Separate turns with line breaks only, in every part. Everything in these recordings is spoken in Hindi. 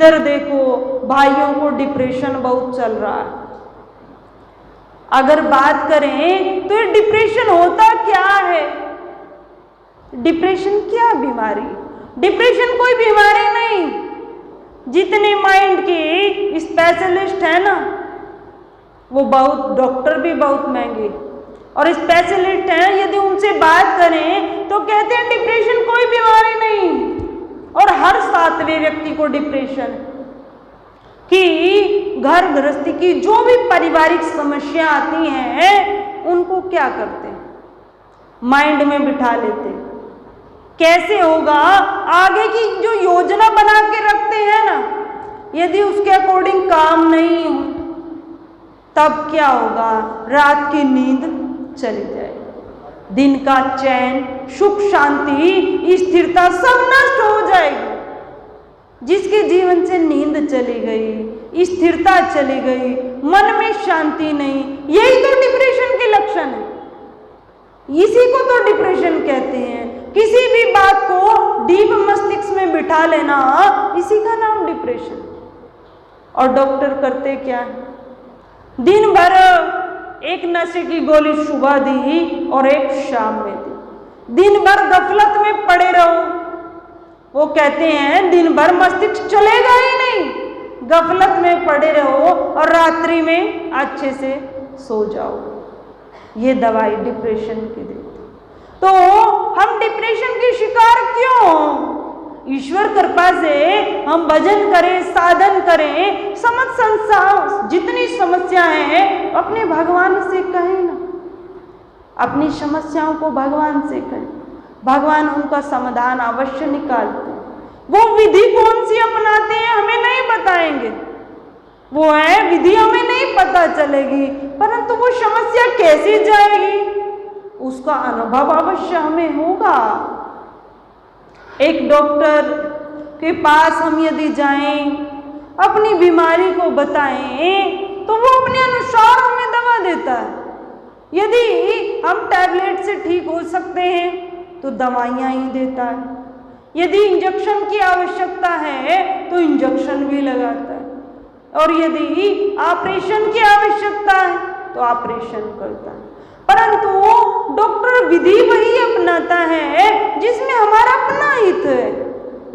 इधर देखो भाइयों को डिप्रेशन बहुत चल रहा है। अगर बात करें तो ये डिप्रेशन होता क्या है? डिप्रेशन क्या बीमारी? डिप्रेशन कोई बीमारी नहीं। जितने माइंड के स्पेशलिस्ट है ना, वो बहुत, डॉक्टर भी बहुत महंगे और स्पेशलिस्ट हैं, यदि उनसे बात करें तो कहते हैं डिप्रेशन कोई बीमारी नहीं। और हर 7वें व्यक्ति को डिप्रेशन, कि घर गृहस्थी की जो भी पारिवारिक समस्या आती हैं उनको क्या करते हैं, माइंड में बिठा लेते हैं। कैसे होगा, आगे की जो योजना बना के रखते हैं ना, यदि उसके अकॉर्डिंग काम नहीं हो तब क्या होगा, रात की नींद चली जाएगी, दिन का चैन, सुख, शांति, स्थिरता सब नष्ट हो जाएगी। जिसके जीवन से नींद चली गई, स्थिरता चली गई, मन में शांति नहीं, यही तो डिप्रेशन के लक्षण है। इसी को तो डिप्रेशन कहते हैं। किसी भी बात को डीप मस्तिष्क में बिठा लेना, इसी का नाम डिप्रेशन। और डॉक्टर करते क्या है, दिन भर एक नशे की गोली सुबह दी और एक शाम में दी, दिन भर गफलत में पड़े रहो। वो कहते हैं दिन भर मस्तिष्क चलेगा ही नहीं, गफलत में पड़े रहो और रात्रि में अच्छे से सो जाओ। ये दवाई डिप्रेशन की देती। तो हम डिप्रेशन के शिकार क्यों? ईश्वर कृपा से हम भजन करें, साधन करें, समस्त जितनी समस्याएं हैं अपने भगवान से कहें ना, अपनी समस्याओं को भगवान से कहें, भगवान उनका समाधान अवश्य निकालते हैं। वो विधि कौन सी अपनाते हैं हमें नहीं बताएंगे, वो है विधि हमें नहीं पता चलेगी, परंतु वो समस्या कैसे जाएगी उसका अनुभव अवश्य हमें होगा। एक डॉक्टर के पास हम यदि जाएं, अपनी बीमारी को बताएं, तो वो अपने अनुसार हमें दवा देता है। यदि हम टैबलेट से ठीक हो सकते हैं तो दवाइयाँ ही देता है, यदि इंजेक्शन की आवश्यकता है तो इंजेक्शन भी लगाता है, और यदि ऑपरेशन की आवश्यकता है तो ऑपरेशन करता है। परंतु डॉक्टर विधि वही अपनाता है जिसमें हमारा अपना हित है,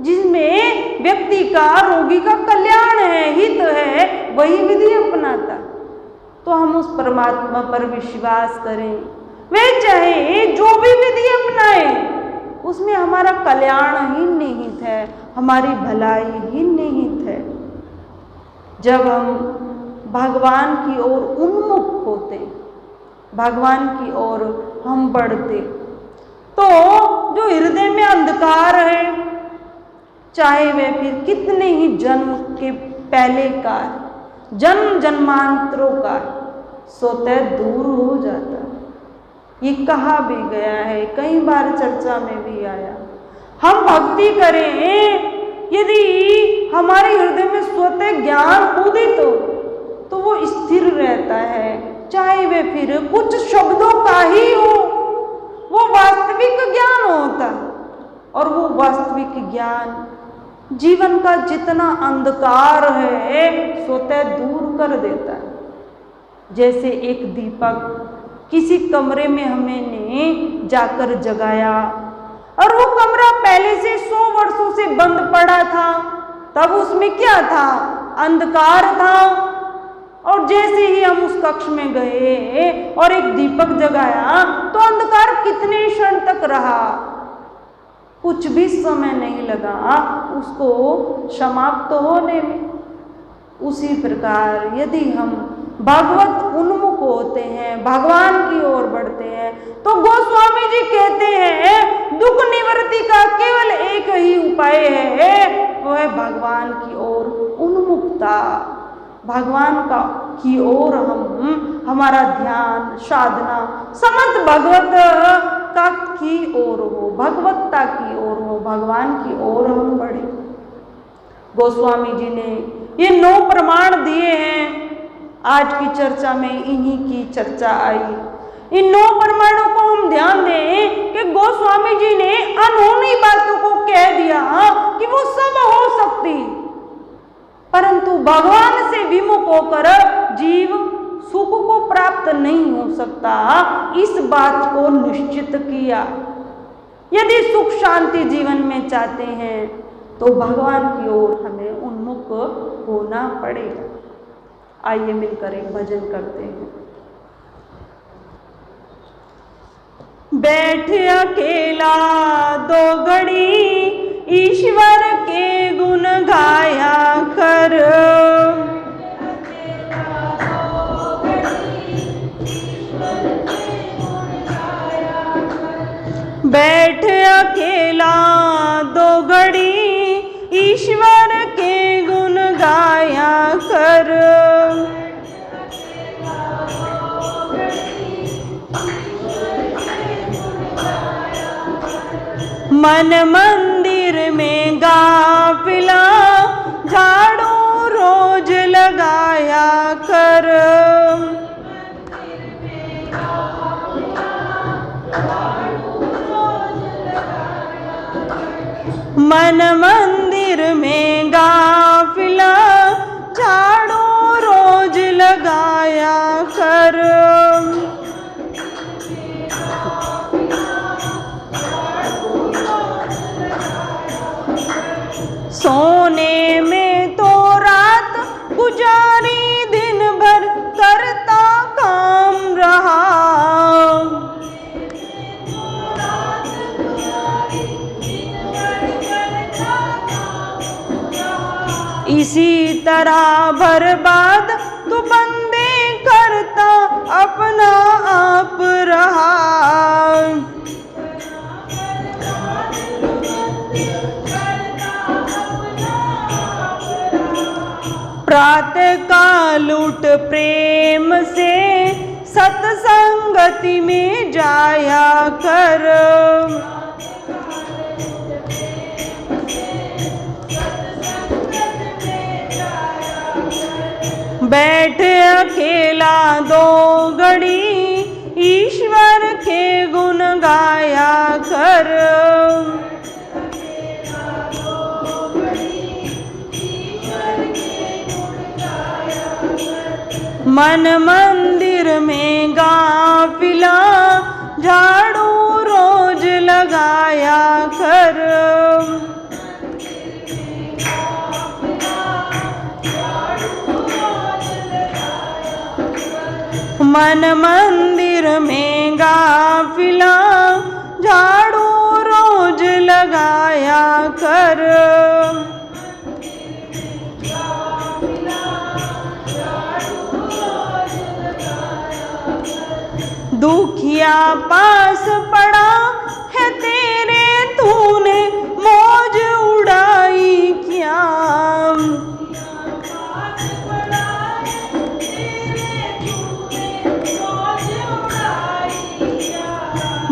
जिसमें व्यक्ति का, रोगी का कल्याण है, हित है, वही विधि अपनाता। तो हम उस परमात्मा पर विश्वास करें, वे चाहे जो भी विधि अपनाए उसमें हमारा कल्याण ही निहित है, हमारी भलाई ही निहित है। जब हम भगवान की ओर उन्मुख होते, भगवान की ओर हम बढ़ते, तो जो हृदय में अंधकार है, चाहे वह फिर कितने ही जन्म के पहले का, जन्म जन्मांतरों का, स्वतः दूर हो जाता है। ये कहा भी गया है, कई बार चर्चा में भी आया। हम भक्ति करें, यदि हमारे हृदय में स्वतः ज्ञान उदित हो तो वो स्थिर रहता है, चाहे वे फिर कुछ शब्दों का ही हो, वो वास्तविक ज्ञान होता है। और वो वास्तविक ज्ञान जीवन का जितना अंधकार है स्वतः दूर कर देता है। जैसे एक दीपक किसी कमरे में हमने जाकर जगाया, और वो कमरा पहले से 100 वर्षों से बंद पड़ा था, तब उसमें क्या था, अंधकार था। और जैसे ही हम उस कक्ष में गए और एक दीपक जगाया तो अंधकार कितने क्षण तक रहा, कुछ भी समय नहीं लगा उसको समाप्त होने में। उसी प्रकार यदि हम भगवत उन्मुख होते हैं, भगवान की ओर बढ़ते हैं, तो गोस्वामी जी कहते हैं दुख निवृत्ति का केवल एक ही उपाय है, वो है भगवान की ओर उन्मुखता। भगवान की ओर हम, हमारा ध्यान, साधना समस्त भगवत का की ओर हो, भगवत्ता की ओर हो, भगवान की ओर हम बढ़े। गोस्वामी जी ने ये 9 प्रमाण दिए हैं। आज की चर्चा में इन्हीं की चर्चा आई। इन 9 प्रमाणों को हम ध्यान दें कि गोस्वामी जी ने अनहोनी बातों को कह दिया कि वो सब हो सकती, परंतु भगवान से विमुख होकर जीव सुख को प्राप्त नहीं हो सकता, इस बात को निश्चित किया। यदि सुख शांति जीवन में चाहते हैं तो भगवान की ओर हमें उन्मुख होना पड़ेगा। आइए मिलकर एक भजन करते हैं। बैठ अकेला दो घड़ी ईश्वर के गुण गाया कर, बैठ अकेला दो घड़ी ईश्वर के गुण गाया कर, मन मंदिर में गाफिला झाड़ू रोज लगाया कर, मन मंदिर में गाफिला झाड़ू रोज लगाया कर, सोने में तो रात गुजारी दिन भर करता काम रहा, इसी तरह बर्बाद तो बंदे करता अपना आप रहा, प्रातः काल उठ प्रेम से सत्संगति में जाया कर, बैठ अकेला दो घड़ी ईश्वर के गुण गाया कर, मन मंदिर में गाफिला झाड़ू रोज लगाया कर, मन मंदिर में गाफिला झाड़ू रोज लगाया कर, दुखिया पास पड़ा है तेरे तूने मौज उड़ाई क्या,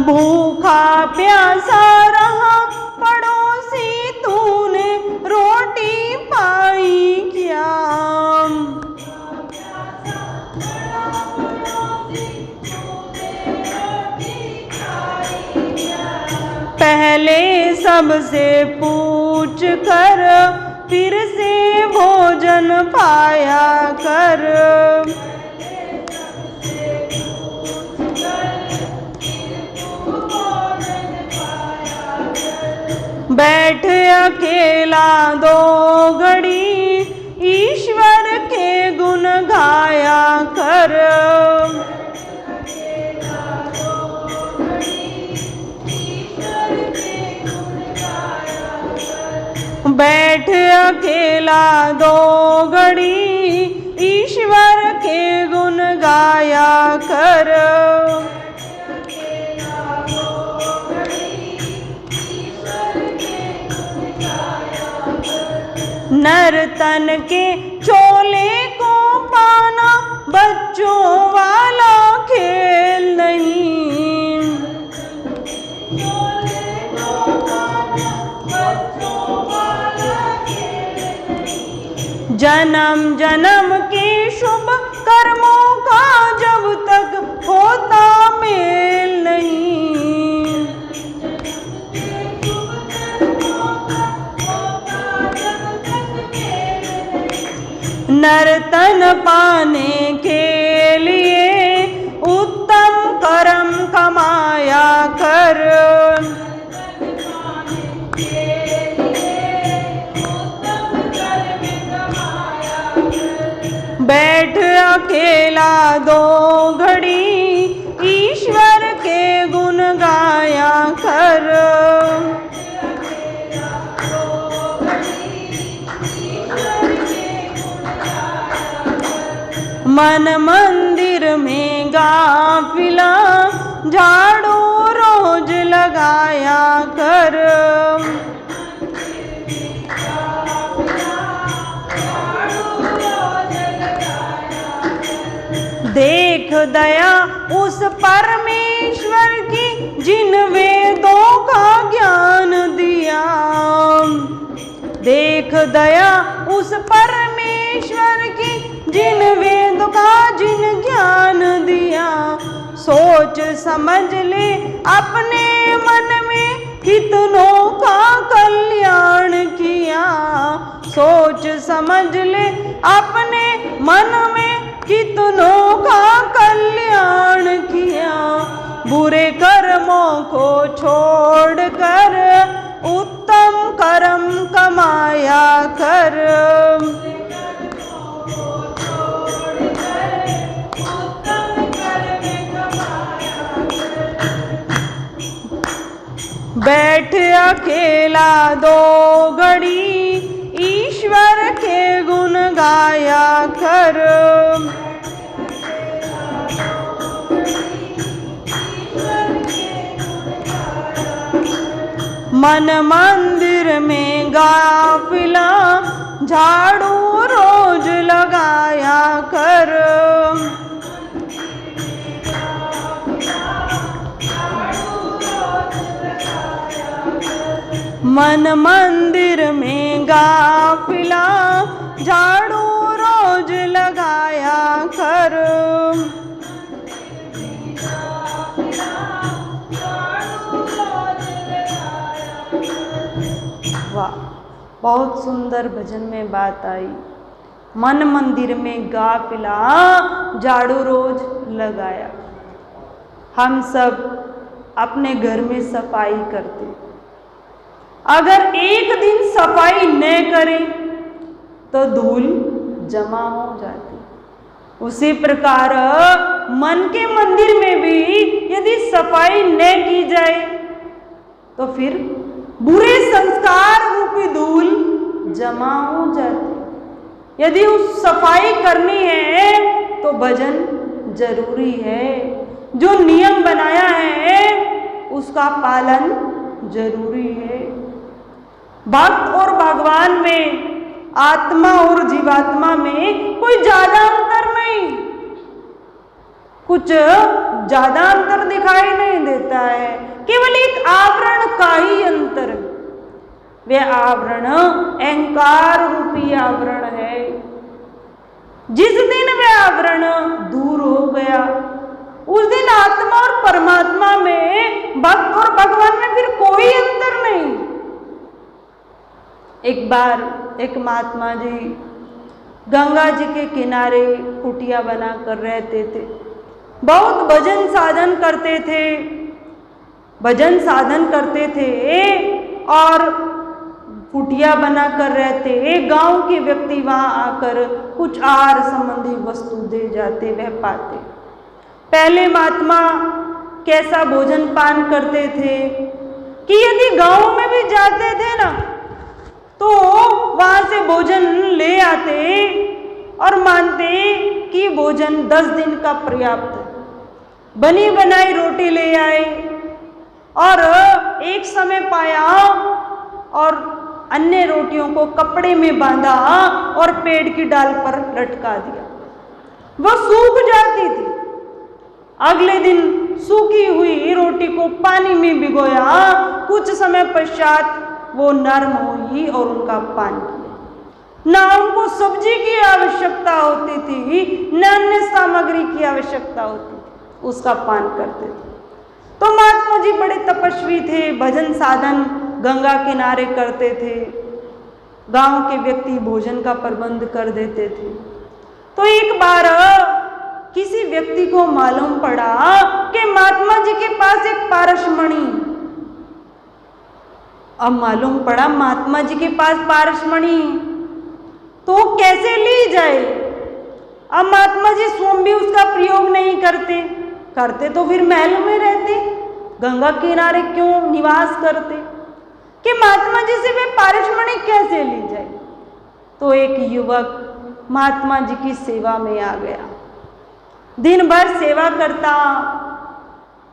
भूखा प्यासा रहा पड़ोसी तूने रोटी पाई क्या, पहले सबसे पूछ कर फिर से भोजन पाया कर, बैठ अकेला दो घड़ी ईश्वर के गुण गाया कर, बैठ अकेला दो घड़ी ईश्वर के गुण गाया कर, नर तन के चोले को पाना बच्चों वाला खेल नहीं, जन्म जन्म के शुभ कर्मों का जब तक होता मेल नहीं, भजन पाने के लिए उत्तम कर्म कमाया कर। बैठ अकेला 2 घड़ी ईश्वर के गुण गाया कर। मन मंदिर में गाफिला झाड़ू रोज लगाया कर। देख दया उस परमेश्वर की जिन वेदों का ज्ञान दिया। देख दया उस परमेश्वर की जिन वेदों का जिन ज्ञान दिया। सोच समझ ले अपने मन में कितनों का कल्याण किया। सोच समझ ले अपने मन में कितनों का कल्याण किया। बुरे कर्मों को छोड़कर उत्तम कर्म कमाया कर। बैठ अकेला 2 घड़ी ईश्वर के गुण गाया कर। मन मंदिर में गाफिला झाड़ू रोज लगाया कर। मन मंदिर में गाफिला झाड़ू रोज लगाया कर। वाह, बहुत सुंदर भजन में बात आई। मन मंदिर में गाफिला झाड़ू रोज लगाया। हम सब अपने घर में सफाई करते, अगर एक दिन सफाई न करें तो धूल जमा हो जाती। उसी प्रकार मन के मंदिर में भी यदि सफाई न की जाए तो फिर बुरे संस्कार रूपी धूल जमा हो जाती। यदि उस सफाई करनी है तो भजन जरूरी है। जो नियम बनाया है उसका पालन जरूरी है। भक्त और भगवान में, आत्मा और जीवात्मा में कोई ज्यादा अंतर नहीं, कुछ ज्यादा अंतर दिखाई नहीं देता है। केवल एक आवरण का ही अंतर। वह आवरण अहंकार रूपी आवरण है। जिस दिन वह आवरण दूर हो गया उस दिन आत्मा और परमात्मा में, भक्त और भगवान में फिर कोई अंतर नहीं। एक बार एक महात्मा जी गंगा जी के किनारे कुटिया बना कर रहते थे। बहुत भजन साधन करते थे, भजन साधन करते थे और कुटिया बना कर रहते। गांव के व्यक्ति वहां आकर कुछ आहार संबंधी वस्तु दे जाते, वह पाते। पहले महात्मा कैसा भोजन पान करते थे कि यदि गांव में भी जाते थे ना तो वहां से भोजन ले आते और मानते कि भोजन 10 दिन का पर्याप्त है। बनी बनाई रोटी ले आए और एक समय पाया और अन्य रोटियों को कपड़े में बांधा और पेड़ की डाल पर लटका दिया। वह सूख जाती थी। अगले दिन सूखी हुई रोटी को पानी में भिगोया। कुछ समय पश्चात वो नरम हुई और उनका पान किया। ना उनको सब्जी की आवश्यकता होती थी, न अन्य सामग्री की आवश्यकता होती थी, उसका पान करते थे। तो महात्मा जी बड़े तपस्वी थे, भजन साधन गंगा किनारे करते थे। गांव के व्यक्ति भोजन का प्रबंध कर देते थे। तो एक बार किसी व्यक्ति को मालूम पड़ा कि महात्मा जी के पास एक पारसमणि। अब मालूम पड़ा महात्मा जी के पास पारसमणि, तो कैसे ली जाए। अब महात्मा जी स्वयं भी उसका प्रयोग नहीं करते तो फिर महल में रहते, गंगा किनारे क्यों निवास करते, कि महात्मा जी से वे पारसमणि कैसे ली जाए। तो एक युवक महात्मा जी की सेवा में आ गया, दिन भर सेवा करता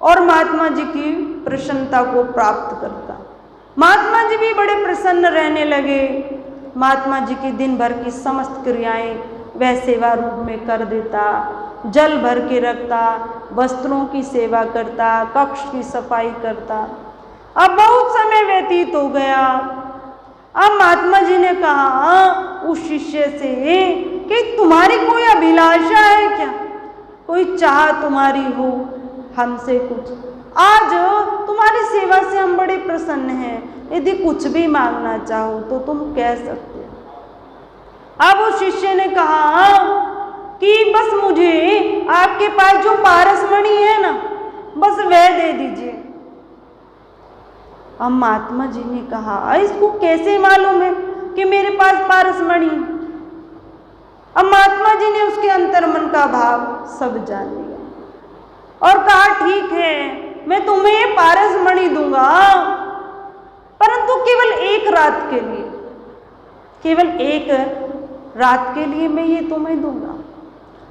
और महात्मा जी की प्रसन्नता को प्राप्त करता। महात्मा जी भी बड़े प्रसन्न रहने लगे। महात्मा जी की दिन भर की समस्त क्रियाएं वह सेवा रूप में कर देता, जल भर के रखता, वस्त्रों की सेवा करता, कक्ष की सफाई करता। अब बहुत समय व्यतीत हो गया। अब महात्मा जी ने कहा उस शिष्य से कि तुम्हारी कोई अभिलाषा है क्या, कोई चाह तुम्हारी हो हमसे कुछ। आज तुम्हारी सेवा से हम बड़े प्रसन्न हैं, यदि कुछ भी मांगना चाहो तो तुम कह सकते हो। अब उस शिष्य ने कहा कि बस मुझे आपके पास जो पारसमणि है ना, बस वह दे दीजिए। अब महात्मा जी ने कहा इसको कैसे मालूम है कि मेरे पास पारसमणि। अब महात्मा जी ने उसके अंतर्मन का भाव सब जान लिया और कहा ठीक है, मैं तुम्हें ये पारसमणि दूंगा, परंतु केवल एक रात के लिए, केवल एक रात के लिए मैं ये तुम्हें दूंगा,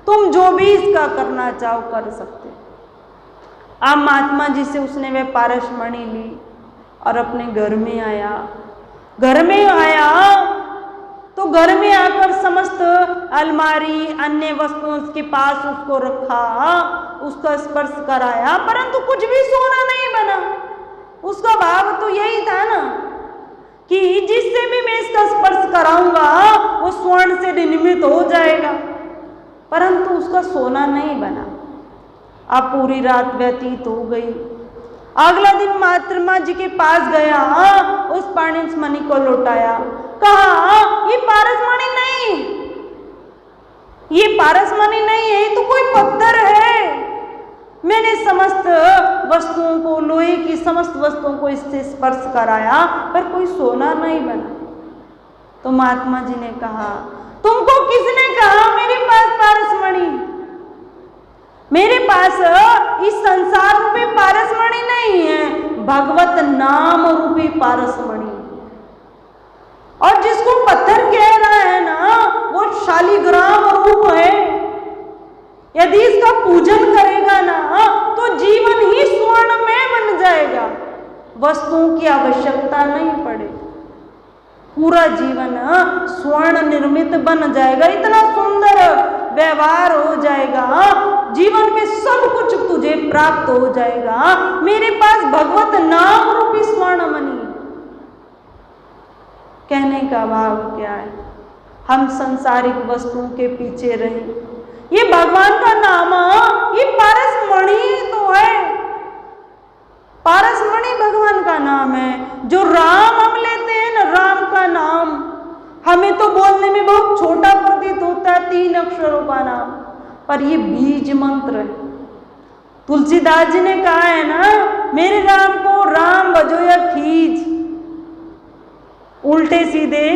तुम जो भी इसका करना चाहो कर सकते। अब महात्मा जी से उसने वह पारसमणि ली और अपने घर में आया। घर में आया तो घर में आकर समस्त अलमारी अन्य वस्तुओं के पास उसको रखा, उसका स्पर्श कराया, परंतु कुछ भी सोना नहीं बना। उसका भाव तो यही था ना कि जिससे भी मैं इसका स्पर्श कराऊंगा वो स्वर्ण से निर्मित हो जाएगा, परंतु उसका सोना नहीं बना। अब पूरी रात व्यतीत हो गई। अगला दिन महात्मा जी के पास गया, उस पारसमणि को लौटाया, कहा ये पारसमणि नहीं, ये पारसमणि नहीं है, ये तो कोई पत्थर है। मैंने समस्त वस्तुओं को, लोहे की समस्त वस्तुओं को इससे स्पर्श कराया पर कोई सोना नहीं बना। तो महात्मा जी ने कहा तुमको किसने कहा मेरे पास पारसमणि? मेरे पास इस संसार रूपी पारसमणि नहीं है, भगवत नाम रूपी पारसमणि। और जिसको पत्थर कह रहा है ना वो शालिग्राम रूप है। यदि इसका पूजन करेगा ना तो जीवन ही स्वर्णमय बन जाएगा, वस्तुओं की आवश्यकता नहीं पड़ेगी, पूरा जीवन स्वर्ण निर्मित बन जाएगा, इतना सुंदर व्यवहार हो जाएगा, जीवन में सब कुछ तुझे प्राप्त हो जाएगा। मेरे पास भगवत नाम रूपी स्वर्णमणि। कहने का भाव क्या है? हम संसारिक वस्तुओं के पीछे रहे, ये भगवान का नाम, ये पारसमणि तो है, पारसमणि भगवान का नाम है। जो राम हम लेते हैं ना, राम का नाम हमें तो बोलने में बहुत छोटा प्रतीत होता है, 3 अक्षरों का नाम, पर ये बीज मंत्र है। तुलसीदास जी ने कहा है ना, मेरे राम को राम भजो या खींच। उल्टे सीधे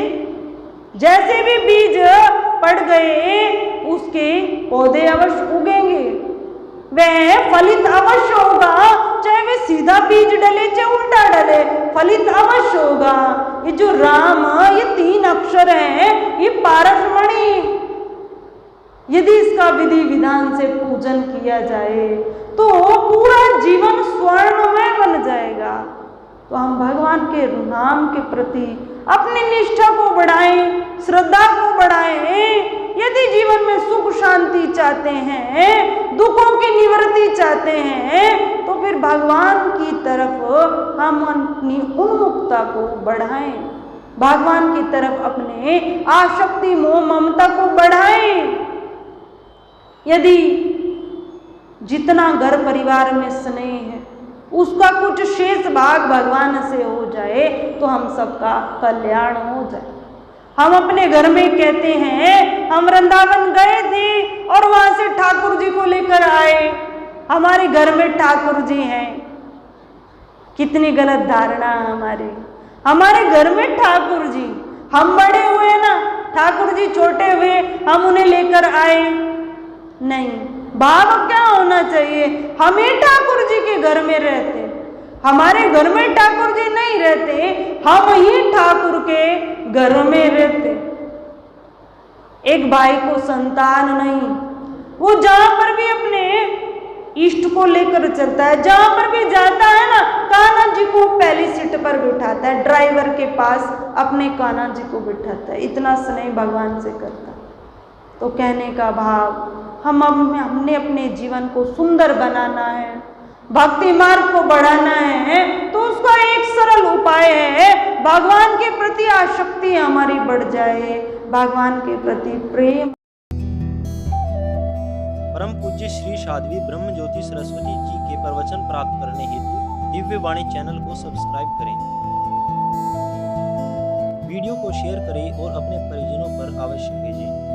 जैसे भी बीज पड़ गए उसके पौधे अवश्य उगेंगे, वह फलित अवश्य होगा, चाहे वे सीधा बीज डले चाहे उल्टा डले, फलित अवश्य होगा। ये जो राम, ये 3 अक्षर हैं, ये पारसमणि, यदि इसका विधि विधान से पूजन किया जाए तो पूरा जीवन स्वर्णमय बन जाएगा। तो हम भगवान के नाम के प्रति अपनी निष्ठा को बढ़ाएं, श्रद्धा को बढ़ाएं। यदि जीवन में सुख शांति चाहते हैं, दुखों की निवृत्ति चाहते हैं, तो फिर भगवान की तरफ हम अपनी उन्मुखता को बढ़ाएं, भगवान की तरफ अपने आसक्ति मोह ममता को बढ़ाएं। यदि जितना घर परिवार में स्नेह है उसका कुछ शेष भाग भगवान से हो जाए तो हम सबका कल्याण हो जाए। हम अपने घर में कहते हैं हम वृंदावन गए थे और वहां से ठाकुर जी को लेकर आए, हमारे घर में ठाकुर जी हैं। कितनी गलत धारणा है हमारे घर में ठाकुर जी, हम बड़े हुए ना, ठाकुर जी छोटे हुए, हम उन्हें लेकर आए। नहीं, भाव क्या होना चाहिए, हम ही ठाकुर जी के घर में रहते, हमारे घर में ठाकुर जी नहीं रहते, हम ही ठाकुर के घर में रहते। एक भाई को संतान नहीं, वो जहां पर भी अपने इष्ट को लेकर चलता है, जहां पर भी जाता है ना, कान्हा जी को पहली सीट पर बिठाता है, ड्राइवर के पास अपने कान्हा जी को बिठाता है, इतना स्नेह भगवान से करता। तो कहने का भाव, हमने अपने जीवन को सुंदर बनाना है, भक्ति मार्ग को बढ़ाना है, तो उसका एक सरल उपाय है, भगवान के प्रति आसक्ति हमारी बढ़ जाए, भगवान के प्रति प्रेम।
परम पूज्य श्री साध्वी ब्रह्म ज्योति सरस्वती जी के प्रवचन प्राप्त करने हेतु दिव्य वाणी चैनल को सब्सक्राइब करें, वीडियो को शेयर करें और अपने परिजनों पर अवश्य भेजें।